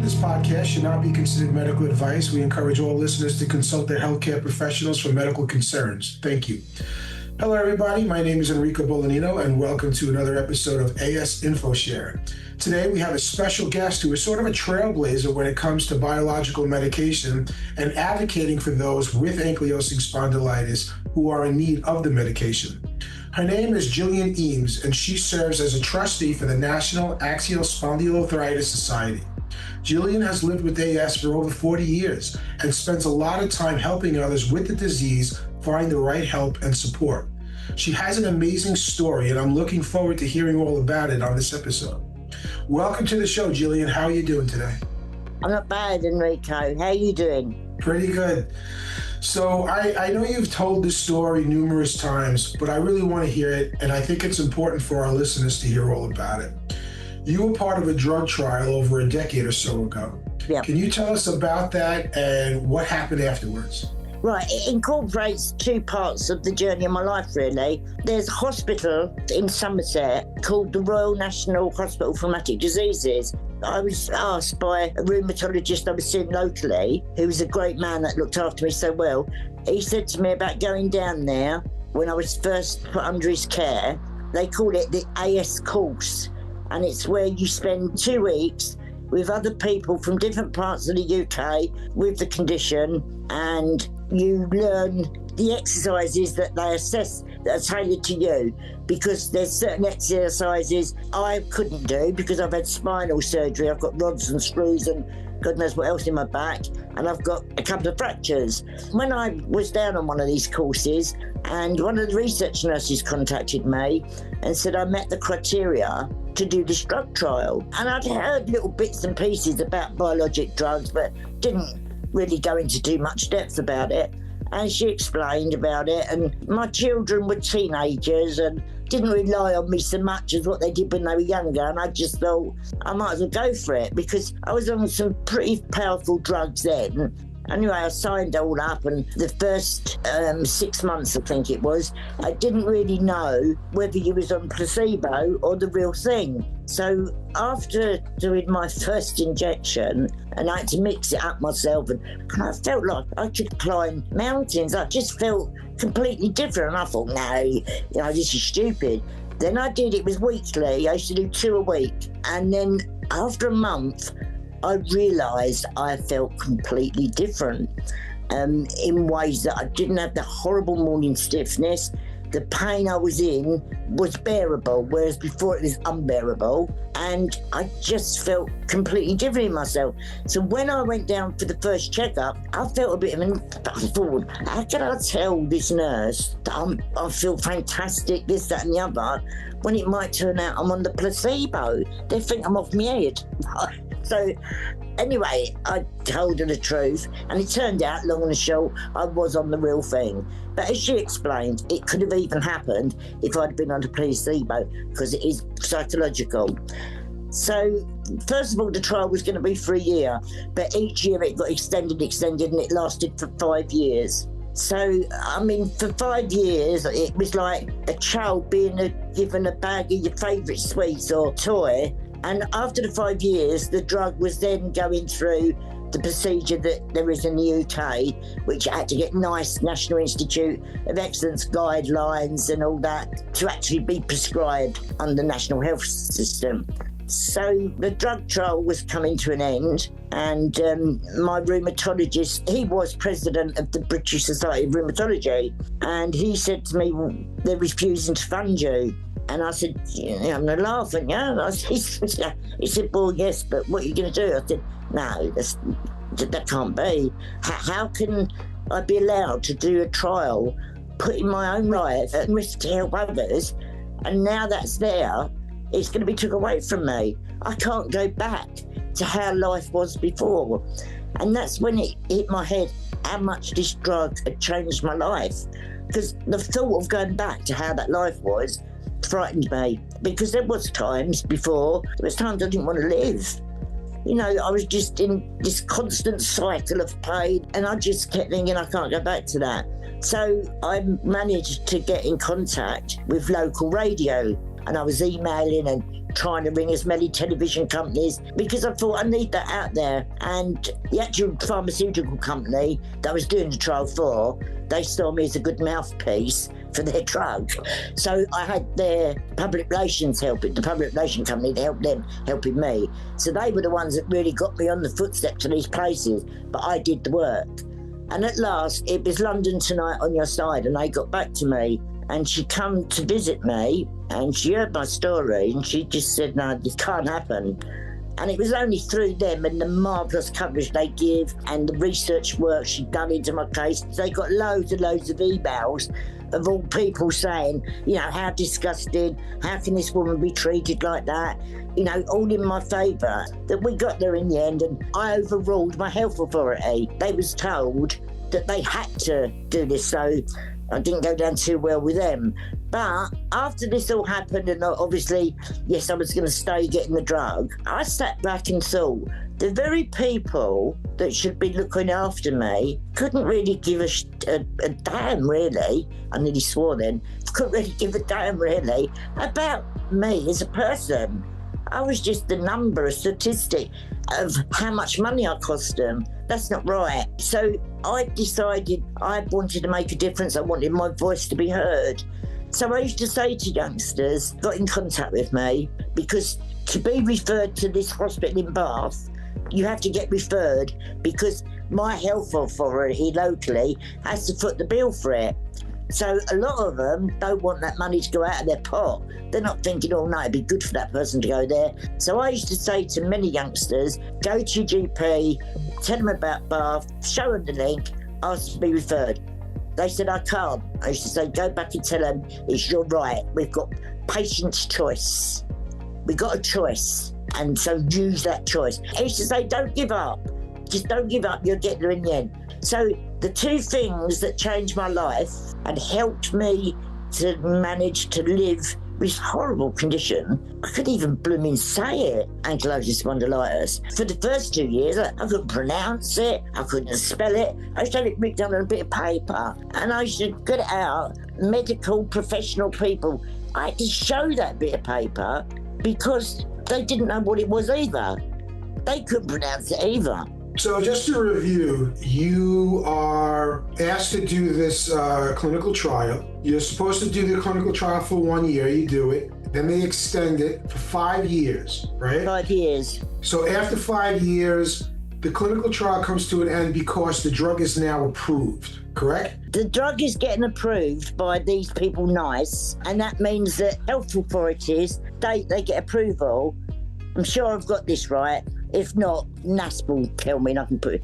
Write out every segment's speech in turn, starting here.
This podcast should not be considered medical advice. We encourage all listeners to consult their healthcare professionals for medical concerns. Thank you. Hello, everybody. My name is Enrico Bolanino, and welcome to another episode of AS InfoShare. Today, we have a special guest who is sort of a trailblazer when it comes to biological medication and advocating for those with ankylosing spondylitis who are in need of the medication. Her name is Gillian Eames, and she serves as a trustee for the National Axial Spondyloarthritis Society. Gillian has lived with AS for over 40 years and spends a lot of time helping others with the disease find the right help and support. She has an amazing story, and I'm looking forward to hearing all about it on this episode. Welcome to the show, Gillian. How are you doing today? I'm not bad, Enrico. How are you doing? Pretty good. So I know you've told this story numerous times, but I really want to hear it, and I think it's important for our listeners to hear all about it. You were part of a drug trial over a decade or so ago. Yeah. Can you tell us about that and what happened afterwards? Right, it incorporates two parts of the journey of my life, really. There's a hospital in Somerset called the Royal National Hospital for Rheumatic Diseases. I was asked by a rheumatologist I was seeing locally, who was a great man that looked after me so well. He said to me about going down there when I was first put under his care. They call it the AS course, and it's where you spend 2 weeks with other people from different parts of the UK with the condition, and you learn the exercises that they assess that are tailored to you, because there's certain exercises I couldn't do because I've had spinal surgery. I've got rods and screws and God knows what else in my back, and I've got a couple of fractures. When I was down on one of these courses, and one of the research nurses contacted me and said I met the criteria to do this drug trial. And I'd heard little bits and pieces about biologic drugs, but didn't really go into too much depth about it. And she explained about it, and my children were teenagers and didn't rely on me so much as what they did when they were younger, and I just thought I might as well go for it because I was on some pretty powerful drugs then. Anyway, I signed all up, and the first 6 months, I think it was, I didn't really know whether you was on placebo or the real thing. So after doing my first injection, and I had to mix it up myself, and I felt like I could climb mountains. I just felt completely different, and I thought, no, this is stupid. Then I did, it was weekly. I used to do 2 a week, and then after a month, I realised I felt completely different in ways that I didn't have the horrible morning stiffness. The pain I was in was bearable, whereas before it was unbearable, and I just felt completely different in myself. So when I went down for the first checkup, I felt a bit of I thought, how can I tell this nurse that I feel fantastic, this, that and the other, when it might turn out I'm on the placebo? They think I'm off my head. So anyway, I told her the truth, and it turned out, long and short, I was on the real thing. But as she explained, it could have even happened if I'd been on a placebo, because it is psychological. So first of all, the trial was going to be for a year, but each year it got extended, and it lasted for 5 years. So, for 5 years, it was like a child being given a bag of your favourite sweets or toy. And after the 5 years, the drug was then going through the procedure that there is in the UK, which had to get NICE, National Institute of Excellence guidelines and all that to actually be prescribed on the National Health System. So the drug trial was coming to an end, and my rheumatologist, he was president of the British Society of Rheumatology, and he said to me, well, they're refusing to fund you. And I said, I'm not laughing, yeah? He said, well, yes, but what are you going to do? I said, no, that can't be. How can I be allowed to do a trial, putting my own life at risk to help others, and now that's there, it's going to be took away from me. I can't go back to how life was before. And that's when it hit my head how much this drug had changed my life. Because the thought of going back to how that life was frightened me, because there was times before, there was times I didn't want to live. I was just in this constant cycle of pain, and I just kept thinking I can't go back to that. So I managed to get in contact with local radio, and I was emailing and trying to ring as many television companies because I thought I need that out there. And the actual pharmaceutical company that I was doing the trial for, they saw me as a good mouthpiece for their drug. So I had their public relations helping, the public relations company to help them helping me. So they were the ones that really got me on the footsteps of these places, but I did the work. And at last, it was London Tonight on your side, and they got back to me, and she come to visit me, and she heard my story, and she just said, no, this can't happen. And it was only through them and the marvellous coverage they give and the research work she'd done into my case. They got loads and loads of emails of all people saying, you know, how disgusting, how can this woman be treated like that? You know, all in my favour. That we got there in the end, and I overruled my health authority. They was told that they had to do this, so I didn't go down too well with them. But after this all happened, and obviously, yes, I was going to stay getting the drug, I sat back and thought, the very people that should be looking after me couldn't really give a damn, really. I nearly swore then. Couldn't really give a damn, really, about me as a person. I was just a number, a statistic of how much money I cost them. That's not right. So I decided I wanted to make a difference. I wanted my voice to be heard. So I used to say to youngsters, got in contact with me, because to be referred to this hospital in Bath, you have to get referred because my health authority locally has to foot the bill for it. So a lot of them don't want that money to go out of their pot. They're not thinking, oh no, it'd be good for that person to go there. So I used to say to many youngsters, go to your GP, tell them about Bath, show them the link, ask to be referred. They said, I can't. I used to say, go back and tell them it's your right. We've got patient's choice. We've got a choice. And so use that choice. I used to say, don't give up. Just don't give up. You'll get there in the end. So the two things that changed my life and helped me to manage to live this horrible condition, I couldn't even blooming say it, ankylosing spondylitis. For the first 2 years, I couldn't pronounce it, I couldn't spell it. I used to have it written down on a bit of paper, and I used to get it out. Medical professional people, I had to show that bit of paper because they didn't know what it was either. They couldn't pronounce it either. So just to review, you are asked to do this clinical trial. You're supposed to do the clinical trial for 1 year. You do it. Then they extend it for 5 years, right? 5 years. So after 5 years, the clinical trial comes to an end because the drug is now approved, correct? The drug is getting approved by these people, NICE, and that means that health authorities, they get approval. I'm sure I've got this right. If not, NASS will tell me and I can put it.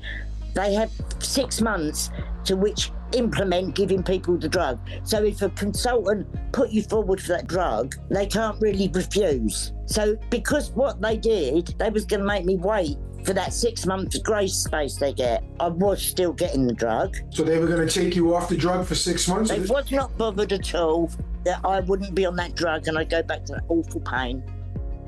They have 6 months to which implement giving people the drug. So if a consultant put you forward for that drug, they can't really refuse. So because what they did, they was going to make me wait for that 6 months grace space they get. I was still getting the drug. So they were going to take you off the drug for 6 months? They was not bothered at all that I wouldn't be on that drug and I'd go back to that awful pain.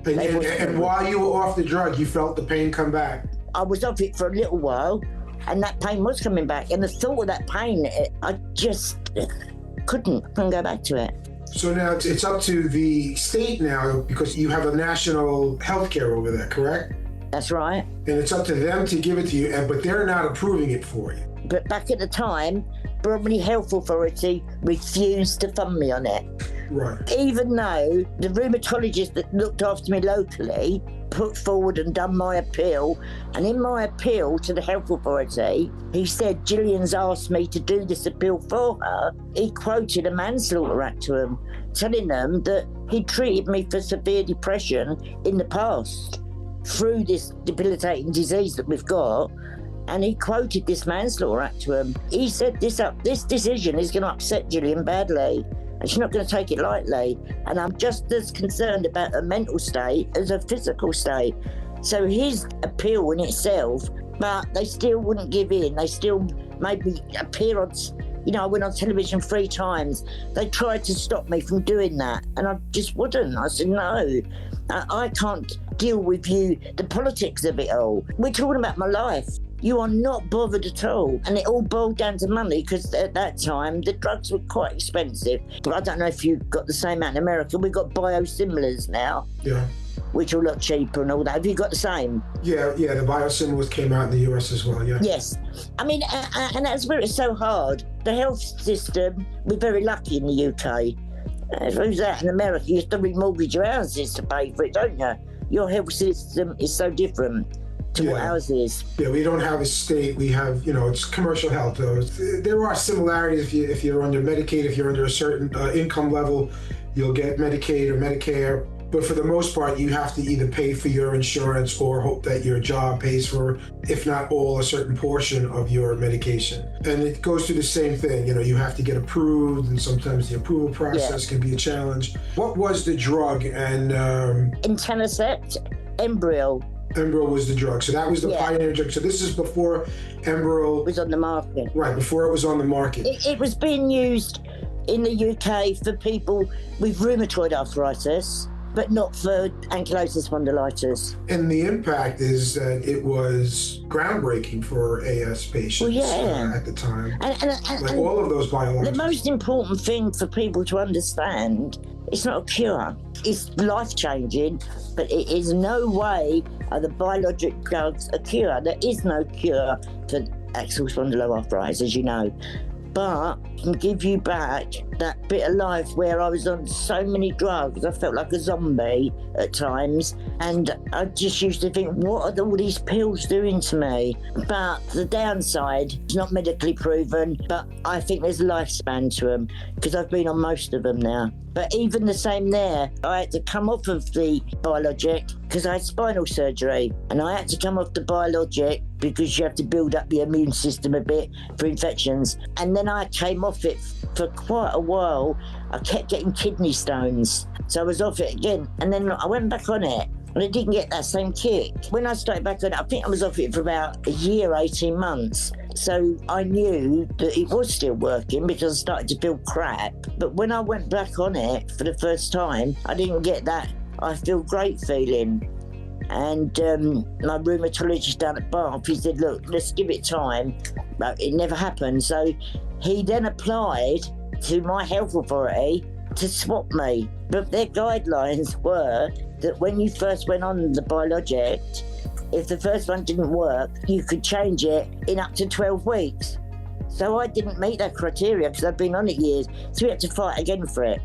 And while you were off the drug, you felt the pain come back? I was off it for a little while, and that pain was coming back. And the thought of that pain, I just couldn't go back to it. So now it's up to the state now, because you have a national healthcare over there, correct? That's right. And it's up to them to give it to you, but they're not approving it for you. But back at the time, Bromley Health Authority refused to fund me on it. Right. Even though the rheumatologist that looked after me locally put forward and done my appeal, and in my appeal to the health authority, he said Gillian's asked me to do this appeal for her. He quoted a manslaughter act to him, telling them that he treated me for severe depression in the past through this debilitating disease that we've got. And he quoted this manslaughter act to him. He said this decision is going to upset Gillian badly, and she's not going to take it lightly. And I'm just as concerned about her mental state as her physical state. So his appeal in itself, but they still wouldn't give in. They still made me appear on, I went on television 3 times. They tried to stop me from doing that, and I just wouldn't. I said, no, I can't deal with you, the politics of it all. We're talking about my life. You are not bothered at all. And it all boiled down to money, because at that time, the drugs were quite expensive. I don't know if you've got the same out in America. We've got biosimilars now. Yeah. Which are a lot cheaper and all that. Have you got the same? Yeah, the biosimilars came out in the US as well, yeah. Yes. I mean, and that's where it's so hard. The health system, we're very lucky in the UK. Who's that in America? You have to remortgage your houses to pay for it, don't you? Your health system is so different to what ours is. Yeah, we don't have a state. We have, it's commercial health, though. There are similarities if you're under Medicaid, if you're under a certain income level, you'll get Medicaid or Medicare. But for the most part, you have to either pay for your insurance or hope that your job pays for, if not all, a certain portion of your medication. And it goes through the same thing. You have to get approved, and sometimes the approval process can be a challenge. What was the drug? And Etanercept, Enbrel. Enbrel was the drug. So that was the pioneer drug. So this is before Enbrel was on the market. Right, before it was on the market. It was being used in the UK for people with rheumatoid arthritis, but not for ankylosing spondylitis. And the impact is that it was groundbreaking for AS patients at the time. And all of those biologics. The most important thing for people to understand, it's not a cure. It's life-changing, but it is no way are the biologic drugs a cure. There is no cure for axial spondyloarthritis, as you know. But it can give you back that bit of life where I was on so many drugs. I felt like a zombie at times. And I just used to think, what are all these pills doing to me? But the downside, it's not medically proven, but I think there's a lifespan to them, because I've been on most of them now. But even the same there, I had to come off of the biologic because I had spinal surgery, and I had to come off the biologic because you have to build up the immune system a bit for infections. And then I came off it for quite a while. I kept getting kidney stones. So I was off it again. And then I went back on it, and I didn't get that same kick. When I started back on it, I think I was off it for about a year, 18 months. So I knew that it was still working because I started to feel crap. But when I went back on it for the first time, I didn't get that I feel great feeling. And my rheumatologist down at Bath, he said, look, let's give it time. But it never happened. So he then applied to my health authority to swap me. But their guidelines were that when you first went on the biologic, if the first one didn't work, you could change it in up to 12 weeks. So I didn't meet that criteria because I'd been on it years. So we had to fight again for it.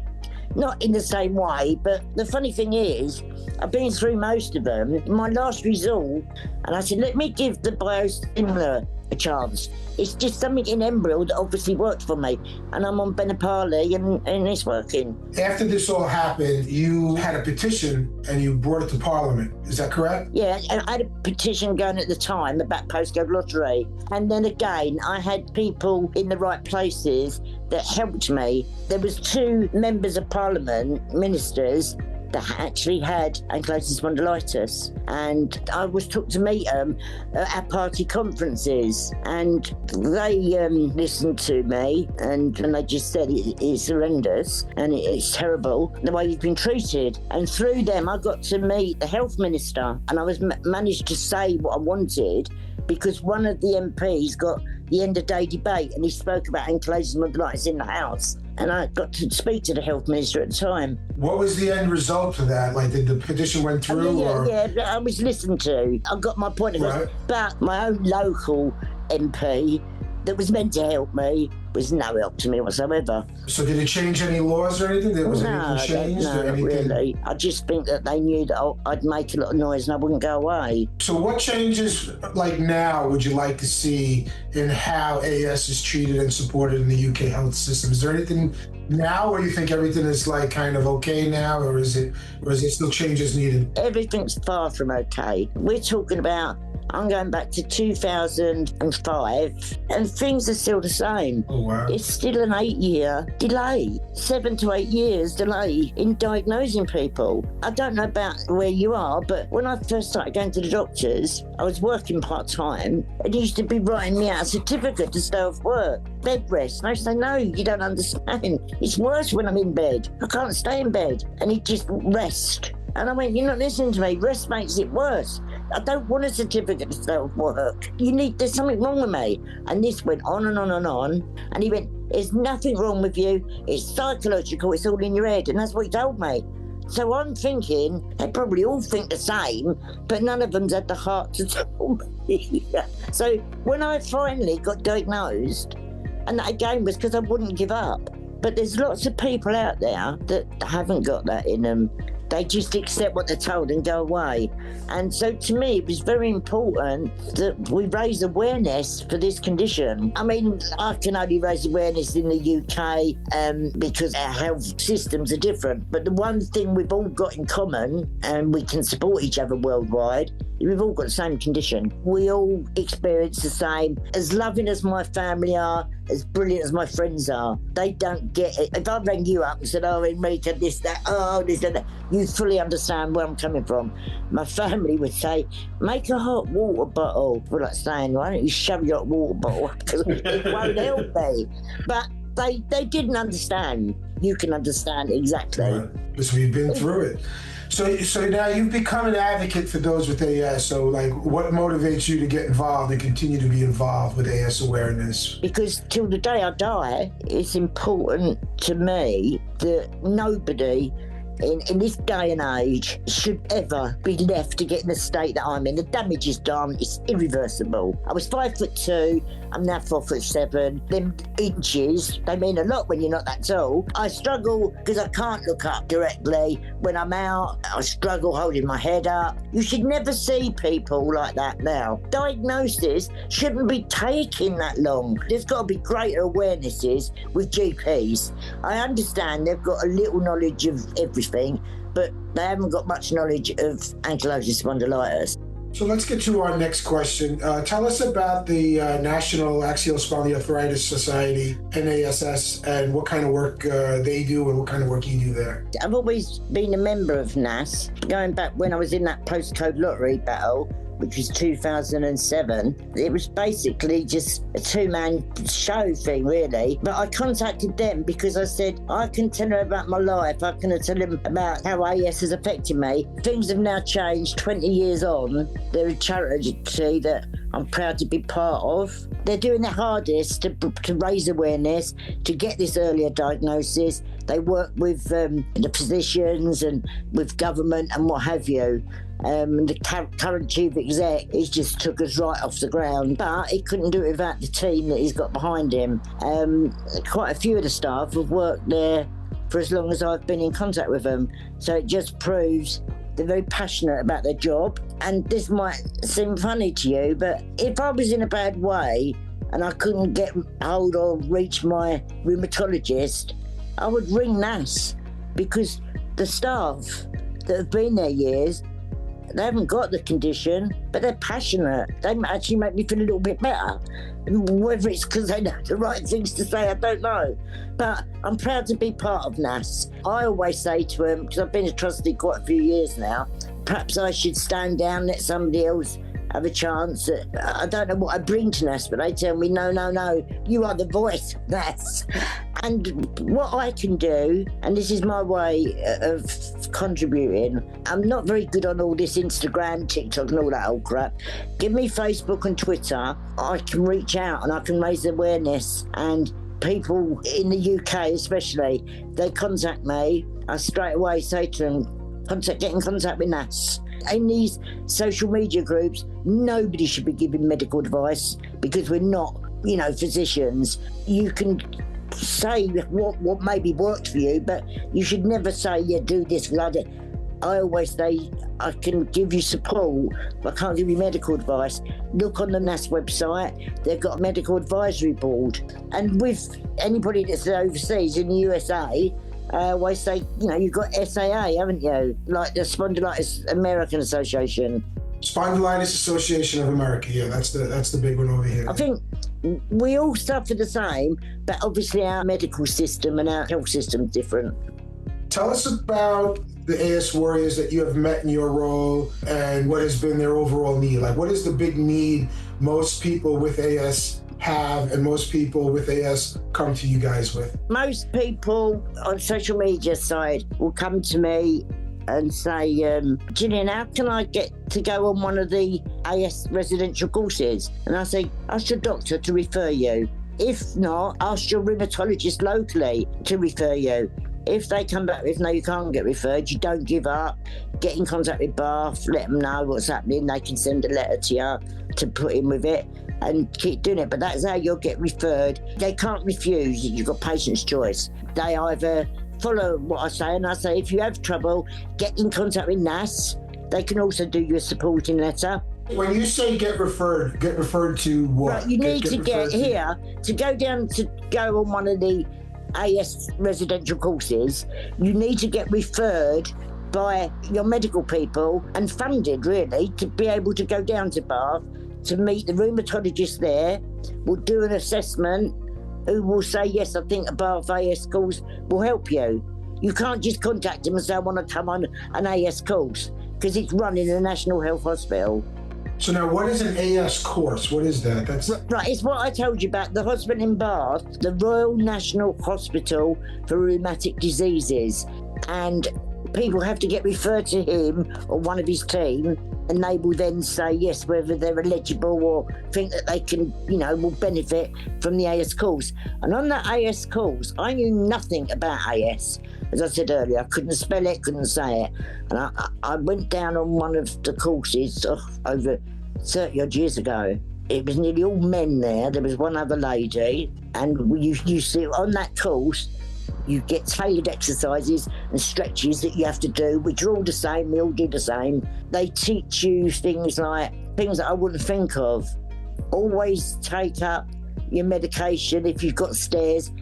Not in the same way, but the funny thing is, I've been through most of them. My last resort, and I said, let me give the biosimilar a chance. It's just something in Enbrel that obviously worked for me, and I'm on Benapali and it's working. After this all happened, you had a petition and you brought it to Parliament. Is that correct? Yeah, and I had a petition going at the time about postcode lottery. And then again, I had people in the right places that helped me. There was 2 members of Parliament, ministers, that actually had ankylosing spondylitis, and I was took to meet them at our party conferences, and they listened to me, and they just said it's horrendous and it's terrible the way you've been treated. And through them I got to meet the health minister, and I was managed to say what I wanted, because one of the MPs got the end of day debate and he spoke about ankylosing spondylitis in the House, and I got to speak to the health minister at the time. What was the end result of that? Like, did the petition went through? Yeah, I was listened to. I got my point across. Right. But my own local MP that was meant to help me was no help to me whatsoever. So did it change any laws or anything? Was anything changed? No, not really. I just think that they knew that I'd make a lot of noise and I wouldn't go away. So what changes, like now, would you like to see in how AS is treated and supported in the UK health system? Is there anything now, or you think everything is like kind of okay now, or is it still changes needed? Everything's far from okay. We're talking about, I'm going back to 2005, and things are still the same. Oh, wow. It's still an 8-year delay, 7 to 8 years delay in diagnosing people. I don't know about where you are, but when I first started going to the doctors, I was working part-time, and he used to be writing me out a certificate to stay off work. Bed rest. And I say, no, you don't understand. It's worse when I'm in bed. I can't stay in bed. And he just rest. And I went, you're not listening to me. Rest makes it worse. I don't want a certificate of self-work. There's something wrong with me. And this went on and on and on. And he went, there's nothing wrong with you. It's psychological. It's all in your head. And that's what he told me. So I'm thinking, they probably all think the same, but none of them's had the heart to tell me. So when I finally got diagnosed, and that again was because I wouldn't give up. But there's lots of people out there that haven't got that in them. They just accept what they're told and go away. And so to me, it was very important that we raise awareness for this condition. I mean, I can only raise awareness in the UK because our health systems are different. But the one thing we've all got in common, and we can support each other worldwide, is we've all got the same condition. We all experience the same. As loving as my family are, as brilliant as my friends are, they don't get it. If I rang you up and said, oh, Enrica, this, that, oh, this, that, you fully understand where I'm coming from. My family would say, make a hot water bottle. We're like saying, why don't you shove your hot water bottle? Because it won't help me. But they didn't understand. You can understand exactly. Right. Because we've been through it. So now you've become an advocate for those with AS. So like, what motivates you to get involved and continue to be involved with AS awareness? Because till the day I die, it's important to me that nobody in this day and age should ever be left to get in the state that I'm in. The damage is done, it's irreversible. I was 5'2", I'm now 4'7". Them inches, they mean a lot when you're not that tall. I struggle because I can't look up directly. When I'm out, I struggle holding my head up. You should never see people like that now. Diagnosis shouldn't be taking that long. There's got to be greater awarenesses with GPs. I understand they've got a little knowledge of everything, but they haven't got much knowledge of ankylosing spondylitis. So let's get to our next question. Tell us about the National Axial Spondyloarthritis Society, NASS, and what kind of work they do and what kind of work you do there. I've always been a member of NASS, going back when I was in that postcode lottery battle, which was 2007. It was basically just a two-man show thing, really. But I contacted them because I said, I can tell them about my life. I can tell them about how AS has affected me. Things have now changed 20 years on. They're a charity that I'm proud to be part of. They're doing their hardest to raise awareness, to get this earlier diagnosis. They work with the physicians and with government and what have you. The current chief exec, he just took us right off the ground, but he couldn't do it without the team that he's got behind him. Quite a few of the staff have worked there for as long as I've been in contact with them, so it just proves they're very passionate about their job. And this might seem funny to you, but if I was in a bad way and I couldn't get hold or reach my rheumatologist, I would ring NASS, because the staff that have been there years, they haven't got the condition, but they're passionate. They actually make me feel a little bit better. Whether it's because they know the right things to say, I don't know. But I'm proud to be part of NASS. I always say to them, because I've been a trustee quite a few years now, perhaps I should stand down, let somebody else have a chance. I don't know what I bring to NASS, but they tell me, no, you are the voice of NASS. And what I can do, and this is my way of contributing, I'm not very good on all this Instagram, TikTok and all that old crap. Give me Facebook and Twitter. I can reach out and I can raise awareness, and people in the UK especially, they contact me, I straight away say to them, get in contact with NASS. In these social media groups, nobody should be giving medical advice, because we're not, physicians. You can say what maybe worked for you, but you should never say, do this, like that. I always say, I can give you support, but I can't give you medical advice. Look on the NASS website, they've got a medical advisory board. And with anybody that's overseas in the USA, I always say, you've got SAA, haven't you? Like the Spondylitis American Association. Spondylitis Association of America, yeah, that's the big one over here. I think we all suffer the same, but obviously our medical system and our health system is different. Tell us about the AS warriors that you have met in your role and what has been their overall need. Like, what is the big need most people with AS have and most people with AS come to you guys with? Most people on social media side will come to me and say, Gillian, how can I get to go on one of the AS residential courses? And I say, ask your doctor to refer you. If not, ask your rheumatologist locally to refer you. If they come back with, no, you can't get referred, you don't give up. Get in contact with Bath, let them know what's happening. They can send a letter to you to put in with it and keep doing it. But that's how you'll get referred. They can't refuse. You've got patient's choice. They either follow what I say, and I say, if you have trouble, get in contact with NASS. They can also do you a supporting letter. When you say get referred to what? Right, you need to get here to go down to go on one of the AS residential courses. You need to get referred by your medical people and funded, really, to be able to go down to Bath to meet the rheumatologist there. We'll do an assessment, who will say, yes, I think a Bath AS course will help you. You can't just contact them and say, I want to come on an AS course, because it's run in a National Health Hospital. So now, what is an AS course? What is that? Right, it's what I told you about the hospital in Bath, the Royal National Hospital for Rheumatic Diseases. And people have to get referred to him or one of his team, and they will then say yes, whether they're eligible or think that they can, will benefit from the AS course. And on that AS course, I knew nothing about AS. As I said earlier, I couldn't spell it, couldn't say it. And I went down on one of the courses over 30 odd years ago. It was nearly all men there. There was one other lady. And you see, on that course, you get tailored exercises and stretches that you have to do, which are all the same. We all do the same. They teach you things that I wouldn't think of. Always take up your medication if you've got stairs.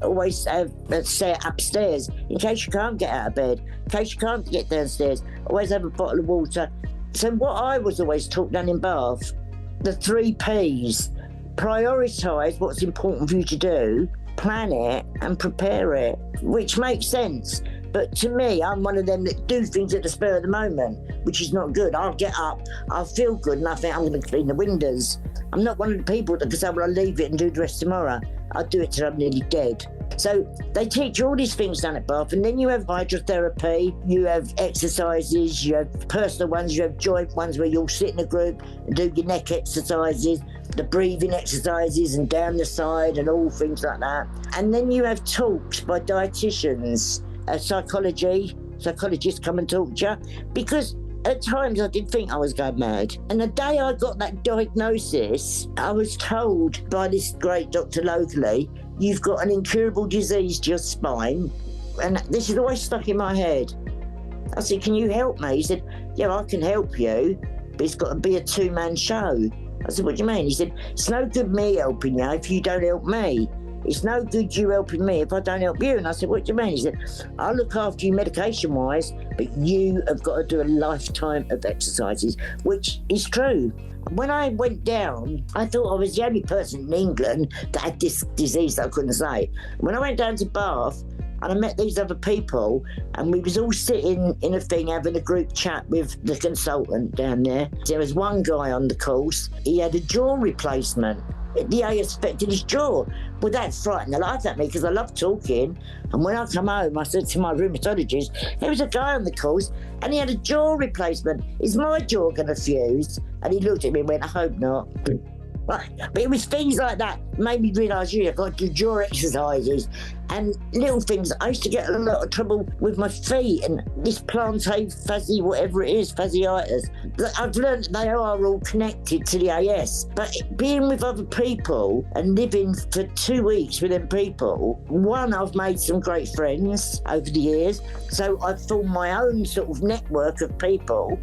Always have a set upstairs in case you can't get out of bed, in case you can't get downstairs. Always have a bottle of water. So what I was always taught down in Bath, the 3 Ps: prioritise what's important for you to do, plan it and prepare it, which makes sense. But to me, I'm one of them that do things at the spur of the moment, which is not good. I'll get up, I'll feel good, and I think I'm going to clean the windows. I'm not one of the people that can say, well, I'll leave it and do the rest tomorrow. I'll do it till I'm nearly dead. So they teach you all these things down at Bath, and then you have hydrotherapy, you have exercises, you have personal ones, you have joint ones where you'll sit in a group and do your neck exercises, the breathing exercises and down the side and all things like that. And then you have talks by dietitians, psychologists come and talk to you, because at times I did think I was going mad. And the day I got that diagnosis, I was told by this great doctor locally, you've got an incurable disease to your spine. And this is always stuck in my head. I said, can you help me? He said, yeah, I can help you, but it's got to be a 2-man show. I said, what do you mean? He said, it's no good me helping you if you don't help me. It's no good you helping me if I don't help you. And I said, what do you mean? He said, I'll look after you medication-wise, but you have got to do a lifetime of exercises, which is true. When I went down, I thought I was the only person in England that had this disease that I couldn't say. When I went down to Bath, and I met these other people, and we was all sitting in a thing having a group chat with the consultant down there. There was one guy on the course, he had a jaw replacement. The AS affected his jaw. Well, that frightened the life out of me because I love talking. And when I come home, I said to my rheumatologist, there was a guy on the course and he had a jaw replacement. Is my jaw going to fuse? And he looked at me and went, I hope not. Right. But it was things like that made me realise, I've got to do jaw exercises and little things. I used to get a lot of trouble with my feet and this plantar fasciitis. I've learned that they are all connected to the AS. But being with other people and living for 2 weeks with them people, one, I've made some great friends over the years. So I've formed my own sort of network of people.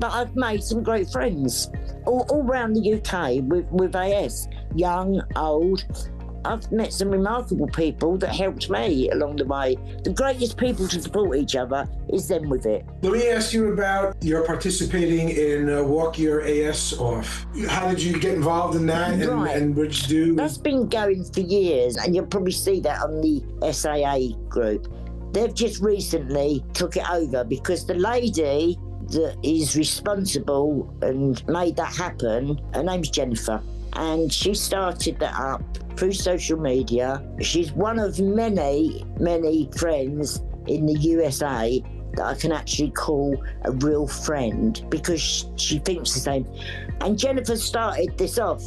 But I've made some great friends all around the UK with AS, young, old. I've met some remarkable people that helped me along the way. The greatest people to support each other is them with it. Let me ask you about your participating in Walk Your AS Off. How did you get involved in that and what did you do? That's been going for years, and you'll probably see that on the SAA group. They've just recently took it over because the lady that is responsible and made that happen, her name's Jennifer, and she started that up through social media. She's one of many friends in the USA that I can actually call a real friend because she thinks the same. And Jennifer started this off.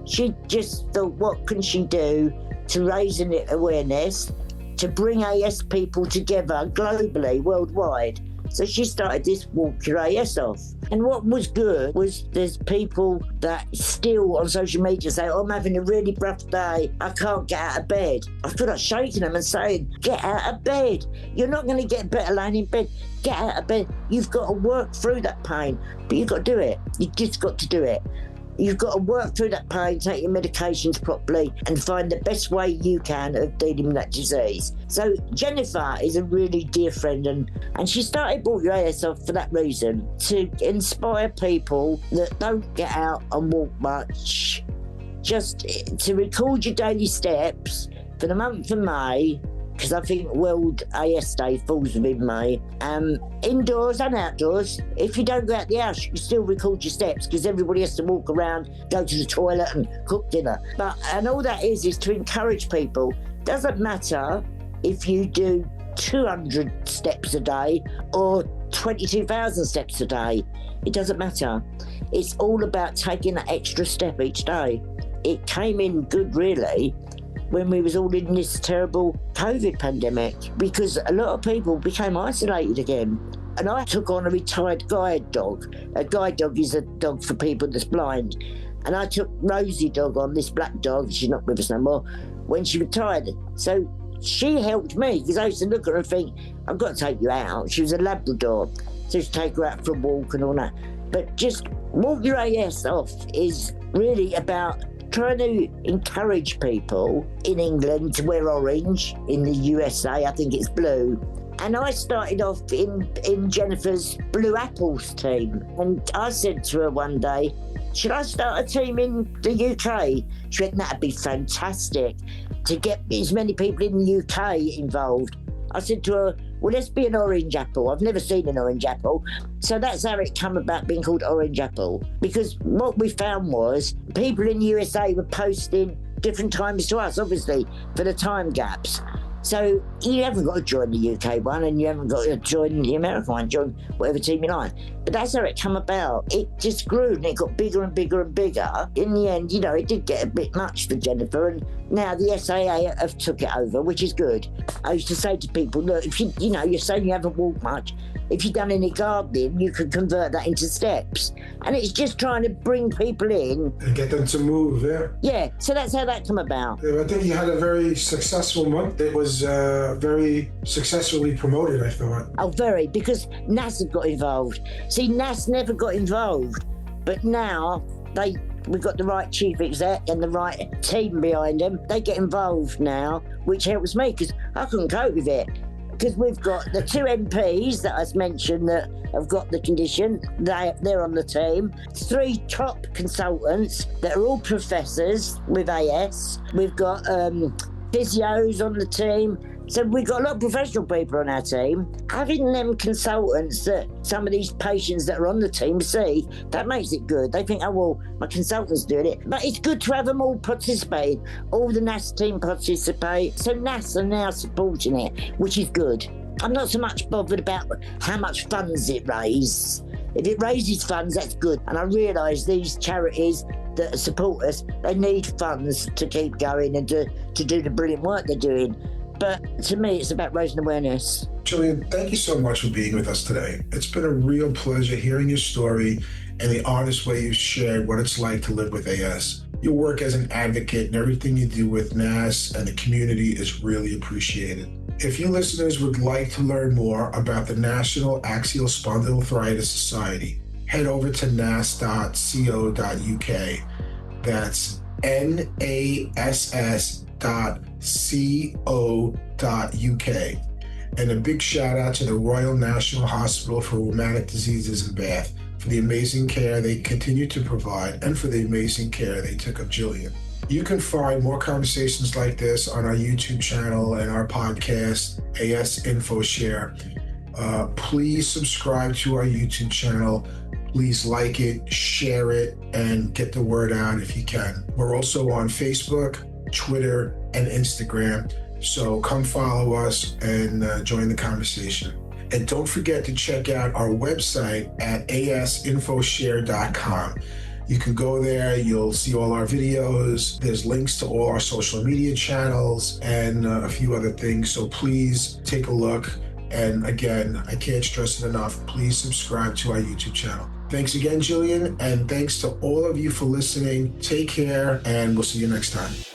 She just thought, what can she do to raise an awareness, to bring AS people together globally, worldwide. So she started this Walk Your AS Off. And what was good was there's people that still on social media say, oh, I'm having a really rough day, I can't get out of bed. I feel like shaking them and saying, get out of bed. You're not going to get better lying in bed. Get out of bed. You've got to work through that pain, but you've got to do it. You've just got to do it. You've got to work through that pain, take your medications properly, and find the best way you can of dealing with that disease. So Jennifer is a really dear friend, and she started Walk Your AS Off for that reason, to inspire people that don't get out and walk much, just to record your daily steps for the month of May, because I think World AS Day falls within May. Indoors and outdoors, if you don't go out the house, you can still record your steps because everybody has to walk around, go to the toilet and cook dinner. And all that is to encourage people. Doesn't matter if you do 200 steps a day or 22,000 steps a day. It doesn't matter. It's all about taking that extra step each day. It came in good, really, when we was all in this terrible COVID pandemic, because a lot of people became isolated again. And I took on a retired guide dog. A guide dog is a dog for people that's blind. And I took Rosie dog on, this black dog, she's not with us no more, when she retired. So she helped me, because I used to look at her and think, I've got to take you out. She was a Labrador, so to take her out for a walk and all that. But just Walk Your AS Off is really about trying to encourage people in England to wear orange. In the USA, I think it's blue. And I started off in Jennifer's Blue Apples team. And I said to her one day, should I start a team in the UK? She went, that'd be fantastic to get as many people in the UK involved. I said to her, well, let's be an orange apple. I've never seen an orange apple. So that's how it came about being called Orange Apple. Because what we found was people in the USA were posting different times to us, obviously, for the time gaps. So you haven't got to join the UK one and you haven't got to join the American one, join whatever team you like. But that's how it came about. It just grew and it got bigger and bigger and bigger. In the end, it did get a bit much for Jennifer, and now the SAA have took it over, which is good. I used to say to people, look, if you're saying you haven't walked much, if you've done any gardening, you could convert that into steps. And it's just trying to bring people in. And get them to move, yeah. Yeah, so that's how that came about. I think you had a very successful month. It was very successfully promoted, I thought. Oh, very, because NASS have got involved. See, NASS never got involved, but now we've got the right chief exec and the right team behind them. They get involved now, which helps me because I couldn't cope with it. Because we've got the 2 MPs that I mentioned that have got the condition, they're on the team. 3 top consultants that are all professors with AS. We've got physios on the team. So we've got a lot of professional people on our team. Having them consultants that some of these patients that are on the team see, that makes it good. They think, oh, well, my consultant's doing it. But it's good to have them all participate. All the NASS team participate. So NASS are now supporting it, which is good. I'm not so much bothered about how much funds it raises. If it raises funds, that's good. And I realise these charities that support us, they need funds to keep going and to do the brilliant work they're doing. But to me, it's about raising awareness. Gillian, thank you so much for being with us today. It's been a real pleasure hearing your story and the honest way you shared what it's like to live with AS. Your work as an advocate and everything you do with NASS and the community is really appreciated. If you listeners would like to learn more about the National Axial Spondyloarthritis Society, head over to nass.co.uk. That's nass.co.uk. And a big shout out to the Royal National Hospital for Rheumatic Diseases in Bath for the amazing care they continue to provide and for the amazing care they took of Gillian. You can find more conversations like this on our YouTube channel and our podcast, AS Info Share. Please subscribe to our YouTube channel. Please like it, share it, and get the word out if you can. We're also on Facebook, Twitter, and Instagram. So come follow us and join the conversation. And don't forget to check out our website at asinfoshare.com. You can go there, you'll see all our videos. There's links to all our social media channels and a few other things. So please take a look. And again, I can't stress it enough, please subscribe to our YouTube channel. Thanks again, Gillian, and thanks to all of you for listening. Take care, and we'll see you next time.